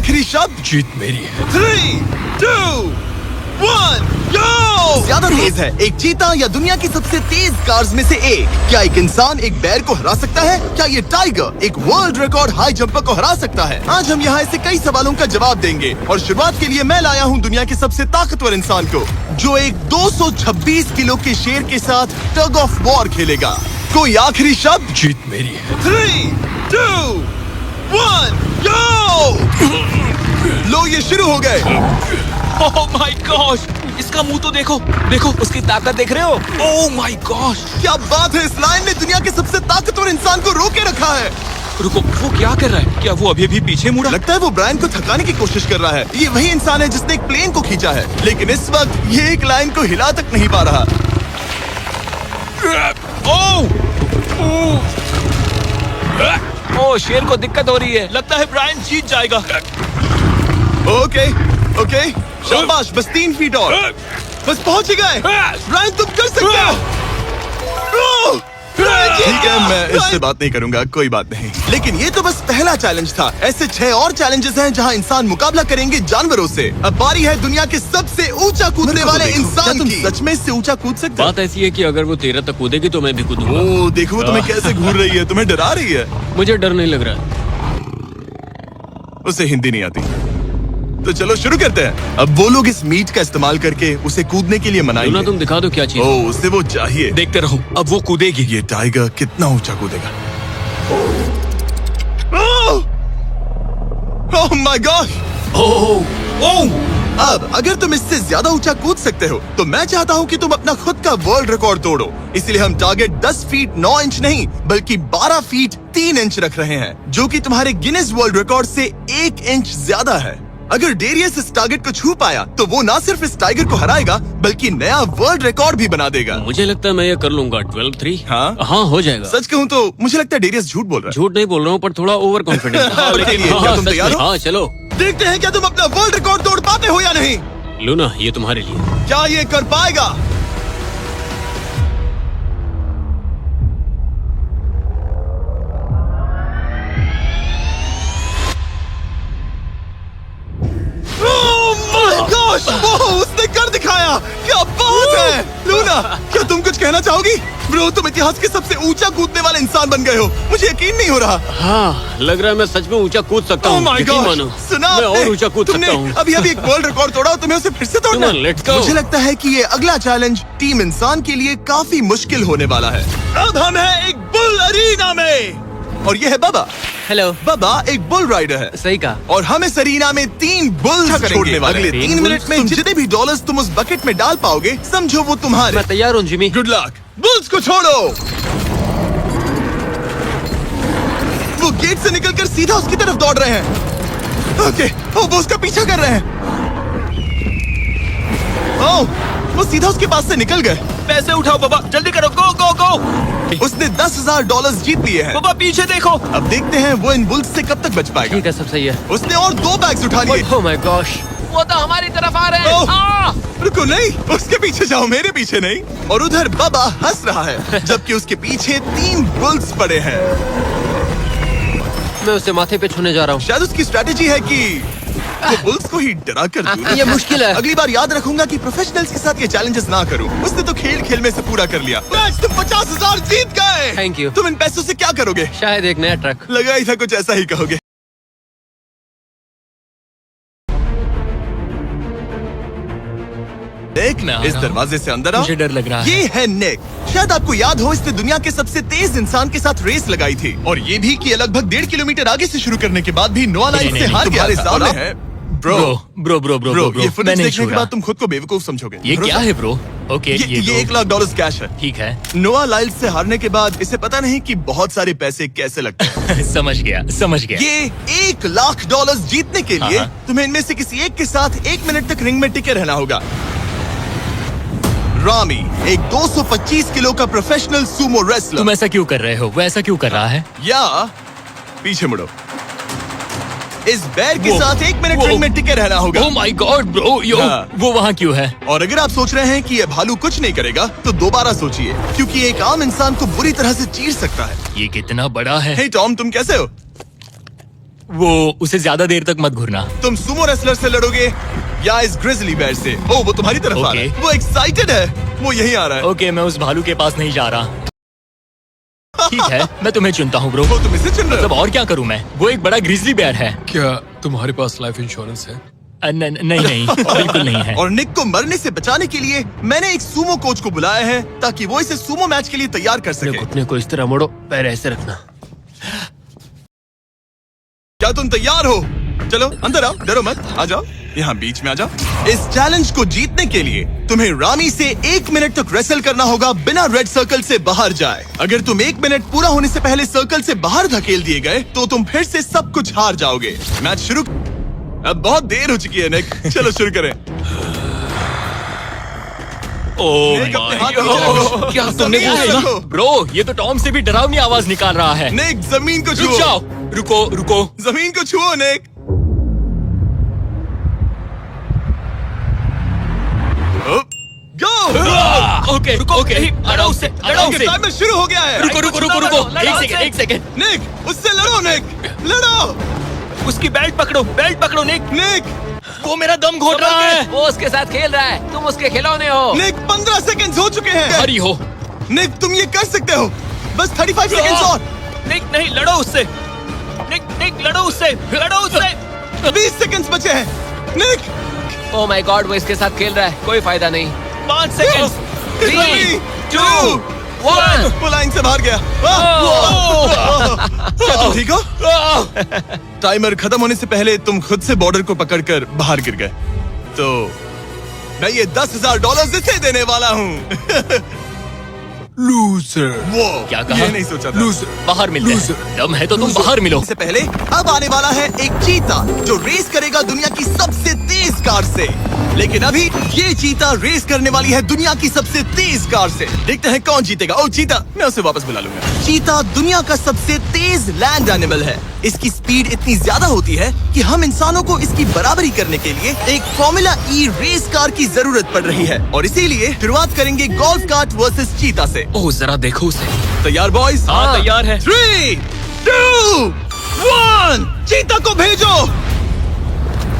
आखिरी शब्द? जीत मेरी है। 3, 2, 1, go! ज्यादा तेज है, एक चीता या दुनिया की सबसे तेज कार्स में से एक? क्या एक इंसान एक बैर को हरा सकता है? क्या ये टाइगर एक वर्ल्ड रिकॉर्ड हाई जंपर को हरा सकता है? आज हम यहाँ ऐसे कई सवालों का जवाब देंगे और शुरुआत के लिए मैं लाया हूँ दुनिया के सबसे ताकतवर इंसान को, जो एक 226 किलो के शेर के साथ टग ऑफ वॉर खेलेगा। कोई आखिरी शब्द? जीत मेरी है। 3, 2, 1, go! लो ये शुरू हो गए। ओह माय गॉश, इसका मुंह तो देखो, देखो उसकी ताकत देख रहे हो? ओह माय गॉश, क्या बात है, इस लाइन ने दुनिया के सबसे ताकतवर इंसान को रोके रखा है। रुको, वो क्या कर रहा है? क्या वो अभी भी पीछे मुड़ा? लगता है वो ब्रायन को थकाने की कोशिश कर रहा है। ये वही इंसान है जिसने एक प्लेन को खींचा है, लेकिन इस वक्त ये एक लाइन को हिला तक नहीं पा रहा। ओह, शेर को दिक्कत हो रही है। लगता है ब्रायन जीत जाएगा। ओके, ओके, शाबाश, बस 3 फीट और, बस पहुंच ही गए। ब्रायन तुम कर सकते हो। ठीक है, मैं इससे बात नहीं करूंगा, कोई बात नहीं। लेकिन ये तो बस पहला चैलेंज था। ऐसे 6 और चैलेंजेस हैं जहां इंसान मुकाबला करेंगे जानवरों से। अब बारी है दुनिया के सबसे ऊंचा कूदने वाले इंसान की। सच में इससे ऊंचा कूद सकते? बात ऐसी है कि अगर वो 13 तक कूदेगी तो मैं भी कूदूंगा। ओह, देखो तुम्हें कैसे घूर रही है, तुम्हें डरा रही है। मुझे डर नहीं लग रहा। उसे हिंदी नहीं आती, तो चलो शुरू करते हैं। अब वो लोग इस मीट का इस्तेमाल करके उसे कूदने के लिए मनाएंगे। तुम दिखा दो क्या चीज। ओह, उसे वो चाहिए। देखते रहो, अब वो कूदेगी। ये टाइगर कितना ऊंचा कूदेगा। Oh my God. अब अगर तुम इससे ज्यादा ऊंचा कूद सकते हो तो मैं चाहता हूँ कि तुम अपना खुद का वर्ल्ड रिकॉर्ड तोड़ो। इसलिए हम टारगेट 10 फीट 9 इंच नहीं बल्कि 12 फीट 3 इंच रख रहे हैं, जो कि तुम्हारे गिनेस वर्ल्ड रिकॉर्ड से 1 इंच ज्यादा है। अगर डेरियस इस टारगेट को छू पाया तो वो ना सिर्फ इस टाइगर को हराएगा बल्कि नया वर्ल्ड रिकॉर्ड भी बना देगा। मुझे लगता है मैं ये कर लूंगा। 12-3। हाँ हो जाएगा। सच कहूँ तो मुझे लगता है डेरियस झूठ बोल रहा है। झूठ नहीं बोल रहा हूँ, पर थोड़ा ओवर कॉन्फिडेंस। क्या तुम तैयार हो? हाँ चलो देखते हैं क्या तुम अपना वर्ल्ड रिकॉर्ड तोड़ पाते हो या नहीं। लूना, ये तुम्हारे लिए। क्या ये कर पाएगा? उसने कर दिखाया। क्या बात है लूना, क्या तुम कुछ कहना चाहोगी? ब्रो, तुम इतिहास के सबसे ऊंचा कूदने वाले इंसान बन गए हो। मुझे यकीन नहीं हो रहा। हाँ, लग रहा है मैं सच में ऊंचा कूद सकता हूँ। सुना, मैं और ऊंचा कूद सकता हूँ। अभी एक वर्ल्ड रिकॉर्ड तोड़ा और तुम्हें उसे फिर से तोड़ना। मुझे लगता है कि ये अगला चैलेंज टीम इंसान के लिए काफी मुश्किल होने वाला है। अब हम हैं एक बुल अरीना में और ये है बाबा। हेलो। बाबा एक बुल राइडर है। सही कहा। और हम इस अरीना में 3 बुल्स छोड़ने वाले। अगले 3 मिनट में जितने भी डॉलर्स तुम उस बकेट में डाल पाओगे समझो वो तुम्हारे। मैं तैयार हूँ जिमी। Good luck. बुल्स को छोड़ो। वो गेट से निकलकर सीधा उसकी तरफ दौड़ रहे हैं। ओके, वो उसका पीछा कर रहे हैं। वो सीधा उसके पास से निकल गए। पैसे उठाओ बाबा, जल्दी करो, गो गो गो। उसने 10,000 डॉलर्स जीत लिए हैं। बाबा पीछे देखो। अब देखते हैं वो इन बुल्स से कब तक बच पाएगा। ठीक है, सब सही है। उसने और 2 बैग्स उठा लिए। ओह माय गॉश, वो तो हमारी तरफ आ रहे हैं। रुको, नहीं, उसके पीछे जाओ, मेरे पीछे नहीं। और उधर बाबा हंस रहा है जबकि उसके पीछे 3 बुल्स पड़े हैं। मैं उसे माथे पे छूने जा रहा हूँ। शायद उसकी स्ट्रेटेजी है कि वो बुल्स को ही डरा कर दूं। ये मुश्किल है। अगली बार याद रखूंगा कि प्रोफेशनल्स के साथ ये चैलेंजेस ना करूं। उसने तो खेल खेल में से पूरा कर लिया। तुम 50,000 जीत गए। Thank you. तुम इन पैसों से क्या करोगे? शायद एक नया ट्रक। लगा ही था कुछ ऐसा ही कहोगे। निक, इस दरवाजे से अंदर आओ। मुझे डर लग रहा है। ये है निक। शायद आपको याद हो, इसने दुनिया के सबसे तेज इंसान के साथ रेस लगाई थी और ये भी कि लगभग 1.5 किलोमीटर आगे से शुरू करने के बाद भी नोआ लाइन से हार गया। सामने है ब्रो। ये फुटेज देखने के बाद तुम खुद को बेवकूफ समझोगे। ये क्या है ब्रो? ओके, ये $1 लाख कैश है। ठीक है। नोआ लाइल से हारने के बाद इसे पता नहीं कि बहुत सारे पैसे कैसे लगते हैं। समझ गया। ये $1 लाख जीतने के लिए तुम्हें इनमें से किसी एक के साथ 1 मिनट तक रिंग में टिके रहना होगा। रामी एक 225 किलो का प्रोफेशनल सूमो रेसलर। तुम ऐसा क्यों कर रहे हो? वो ऐसा क्यों कर रहा है? या पीछे मुड़ो। इस बैर के साथ 1 मिनट रिंग में टिके रहना होगा। ओह माय गॉड ब्रो, वो वहाँ क्यों है? और अगर आप सोच रहे हैं कि ये भालू कुछ नहीं करेगा तो दोबारा सोचिए, क्योंकि एक आम इंसान को बुरी तरह से चीर सकता है। ये कितना बड़ा है? हे टॉम, तुम कैसे हो? वो उसे ज्यादा देर तक मत घूरना। तुम सुमो रेसलर से लड़ोगे या इस ग्रिजली बेयर से? ओ, वो तुम्हारी तरफ आ रहा है। Okay. वो एक्साइटेड है, वो यहीं आ रहा है। ओके, मैं उस भालू के पास नहीं जा रहा। ठीक है, मैं तुम्हें चुनता हूँ ब्रो। वो तुम इसे चुन रहे मतलब हो? और क्या करूँ मैं? वो एक बड़ा ग्रिजली बेयर है। क्या तुम्हारे पास लाइफ इंश्योरेंस है? नहीं, बिल्कुल नहीं है। और निक को मरने से बचाने के लिए मैंने एक सुमो कोच को बुलाया है ताकि वो इसे सुमो मैच के लिए तैयार कर अपने सके। घुटने को इस तरह मोड़ो, पैर ऐसे रखना। क्या तुम तैयार हो? चलो अंदर आओ, डरो मत, आ जाओ, यहाँ बीच में आ जाओ। इस चैलेंज को जीतने के लिए तुम्हें रामी से 1 मिनट तक रेसल करना होगा बिना रेड सर्कल से बाहर जाए। अगर तुम 1 मिनट पूरा होने से पहले सर्कल से बाहर धकेल दिए गए तो तुम फिर से सब कुछ हार जाओगे। मैच शुरू। अब बहुत देर हो चुकी है निक, चलो शुरू करें। ओह निक, अपने माय हाथ नीचे गॉड। रखो। क्या तुमने जमीन पे वो रखो। सुना? ब्रो, ये तो टॉम से भी डरावनी आवाज निकाल रहा है। निक, जमीन को रुक छुओ। जाओ, रुको। जमीन को छुओ निक। गो। ओके, लड़ो उससे, लड़ो उससे। टाइमर शुरू हो गया है। रुको। एक सेकंड। निक, उससे लड़ो निक, लड़ो। उसकी बेल्ट पकड़ो निक। निक, वो मेरा दम घोट रहा है। वो उसके साथ खेल रहा है, तुम उसके खिलौने हो। निक, 15 सेकंड्स हो चुके हैं। हरी हो। निक, तुम ये कर सकते हो। बस 35 सेकंड्स और। निक नहीं, लड़ो उससे। निक लड़ो उससे। 20 सेकंड्स बचे हैं। निक, ओह माय गॉड, वो इसके साथ खेल रहा है, कोई फायदा नहीं। 5 सेकंड। 3, 2, 1। वो लाइन से बाहर गया। क्या तुम ठीक हो? टाइमर खत्म होने से पहले तुम खुद से बॉर्डर को पकड़कर बाहर गिर गए। तो मैं ये $10,000 इसे देने वाला हूँ। लूजर। वो क्या कहा? ये नहीं सोचा था। लूजर। बाहर मिलते हैं। दम है तो तुम बाहर मिलो। इससे पहले अब आने वाला है एक चीता जो रेस करेगा दुनिया की सबसे तेज कार से। लेकिन अभी ये चीता रेस करने वाली है दुनिया की सबसे तेज कार से। देखते हैं कौन जीतेगा। ओ चीता, मैं उसे वापस बुला लूंगा। चीता दुनिया का सबसे तेज लैंड एनिमल है। इसकी स्पीड इतनी ज्यादा होती है कि हम इंसानों को इसकी बराबरी करने के लिए एक फॉर्मूला ई रेस कार की जरूरत पड़ रही है। और इसीलिए शुरुआत करेंगे गोल्फ कार्ट वर्सेस चीता से। ओह, जरा देखो उसे। तैयार बॉयज? हाँ, तैयार है। 3, 2, 1, चीता को भेजो।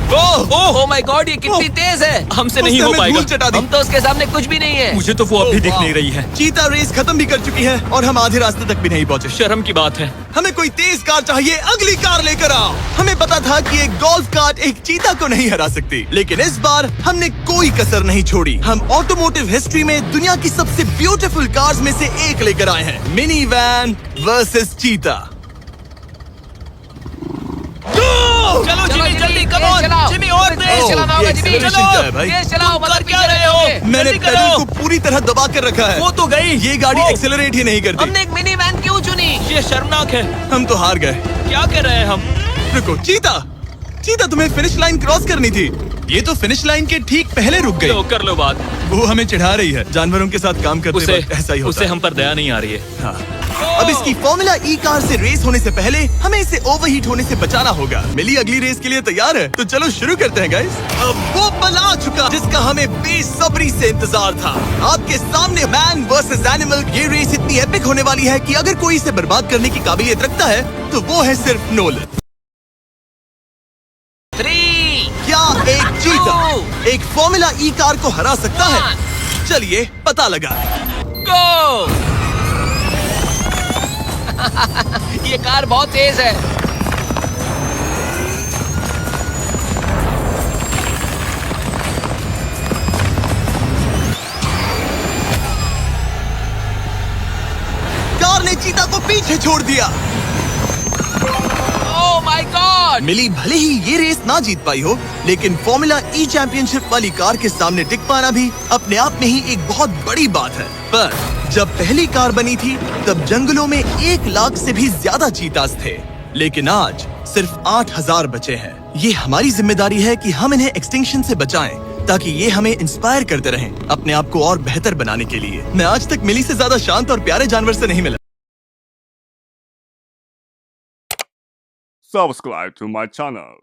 ओह माय गॉड, ये कितनी तेज है। हमसे नहीं हो उसने हमें पाएगा। धूल चटा दी। हम तो उसके सामने कुछ भी नहीं है। मुझे तो वो अभी दिख वाह। नहीं रही है। चीता रेस खत्म भी कर चुकी है और हम आधे रास्ते तक भी नहीं पहुंचे। शर्म की बात है। हमें कोई तेज कार चाहिए, अगली कार लेकर आओ। हमें पता था कि एक गोल्फ कार्ट एक चीता को नहीं हरा सकती, लेकिन इस बार हमने कोई कसर नहीं छोड़ी। हम ऑटोमोटिव हिस्ट्री में दुनिया की सबसे ब्यूटीफुल कार्स में से एक लेकर आए हैं, मिनी वैन वर्सेस चीता। चलो जिमी, जल्दी, कम तेज ऑन। चलाओ। जिमी, और तेज तेज। चलाना ये होगा जिमी। acceleration क्या है भाई? तेज चलाओ, तुम मतलब कर क्या पीछे रहे हो? रहोगे। मैंने जल्दी पेडल करो। को पूरी तरह दबा कर रखा है। वो तो गई। ये गाड़ी वो। एक्सेलरेट ही नहीं करती। हमने एक मिनी वैन क्यों चुनी? ये शर्मनाक है। हम तो हार गए। क्या कर रहे हैं हम? रुको, चीता, तुम्हें फिनिश लाइन क्रॉस करनी थी। ये तो फिनिश लाइन के ठीक पहले रुक गई। लो, कर लो बात। वो हमें चिढ़ा रही है। जानवरों के साथ काम करते उसे वक्त ऐसा ही होता उसे है। हम पर दया नहीं आ रही है। हाँ। अब इसकी फॉर्मूला ई कार से रेस होने से पहले हमें इसे ओवरहीट होने से बचाना होगा। मिली अगली रेस के लिए तैयार है? तो चलो शुरू करते हैं गाइस। अब वो पल आ चुका जिसका हमें बेसब्री से इंतजार था। आपके सामने मैन वर्सेस एनिमल। ये रेस इतनी एपिक होने वाली है कि अगर कोई इसे बर्बाद करने की काबिलियत रखता है तो वो है सिर्फ नोलन। 3, क्या एक चीता एक फॉर्मूला ई कार को हरा सकता है? चलिए पता लगा। गो। ये कार बहुत तेज है। कार ने चीता को पीछे छोड़ दिया। Oh my God. मिली भले ही ये रेस ना जीत पाई हो, लेकिन फॉर्मूला ई चैंपियनशिप वाली कार के सामने टिक पाना भी अपने आप में ही एक बहुत बड़ी बात है। पर जब पहली कार बनी थी तब जंगलों में 1 लाख से भी ज्यादा चीतास थे, लेकिन आज सिर्फ 8,000 बचे हैं। ये हमारी जिम्मेदारी है कि हम इन्हें एक्सटिंक्शन से बचाएं, ताकि ये हमें इंस्पायर करते रहें अपने आप को और बेहतर बनाने के लिए। मैं आज तक मिली से ज्यादा शांत और प्यारे जानवर से नहीं मिला। Subscribe to my channel.